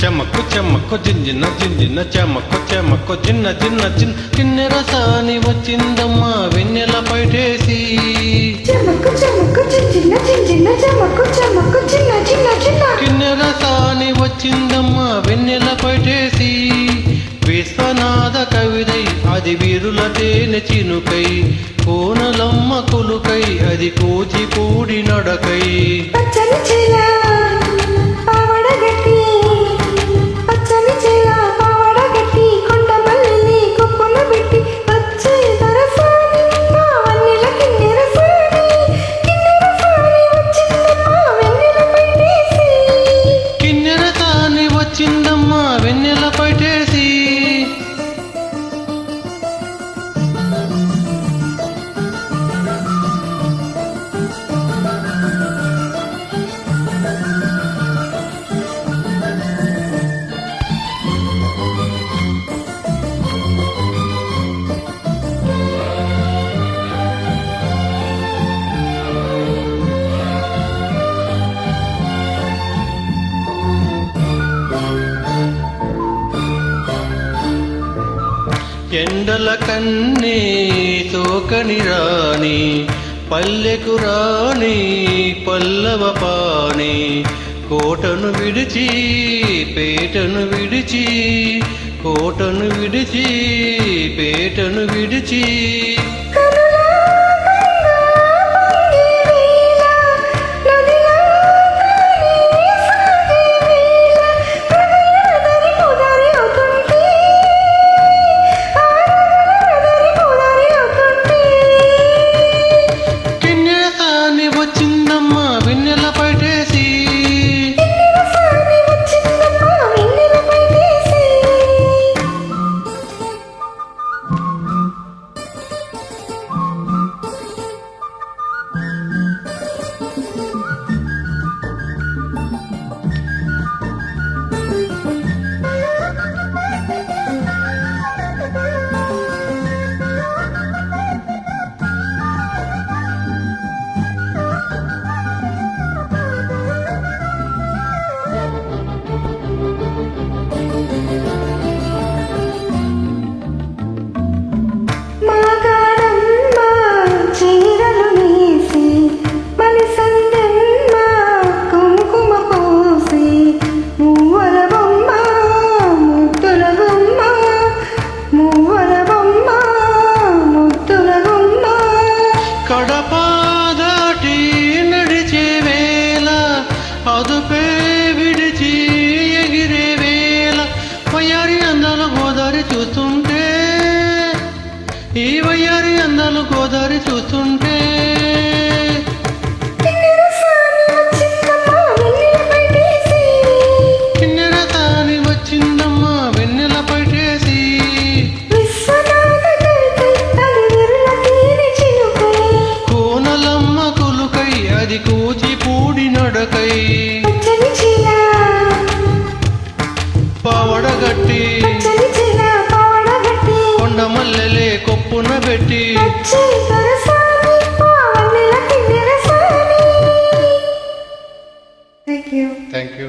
చెమక్కు చెమక్కు జింజిన జింజిన చెమక్కు చెమక్కు జిన్న జిన్న చిన్న కిన్నెర సాని వచ్చిందమ్మా వెన్నెల పైటేసి చెమక్కు చెమక్కు జింజిన జింజిన చెమక్కు చెమక్కు చిన్న చిన్న చిన్న కిన్నెర సాని వచ్చిందమ్మా వెన్నెల పైటేసి విశ్వనాథ కవిదై అది వీరుల తేనె చినుకై కోనలమ్మ కొలుకై అది కూచిపూడి నడకై పచ్చని చీల పావడగట్టి పచ్చని చీల పావడగట్టి కొండమల్లిని కుప్పన పెట్టి వచ్చే దరసాని వన్నెల కిన్నెర సాని వచ్చిందమ్మా వెన్నెల పైటేసి కిన్నెర సాని వచ్చిందమ్మా వెన్నెల పైటేసి ఎండల కన్నే తోకని రాణి పల్లెకు రాణి పల్లవ పాణి కోటను విడిచి పేటను విడిచి కోటను విడిచి పేటను విడిచి వచ్చిందమ్మా వెన్నెల పైటేసి కడపాదాటి నడిచే వేళ అదుపే విడిచి ఎగిరే వేళ వయ్యారి అందాలు గోదారి చూస్తుంటే ఈ వయ్యారి అందాలు గోదారి చూస్తుంటే కిన్నెర సాని వచ్చిందమ్మా వెన్నెల పైటేసి అది కూచిపూడి నడకై పావడగట్టి కొండమల్లెలే కొప్పున పెట్టి థ్యాంక్ యూ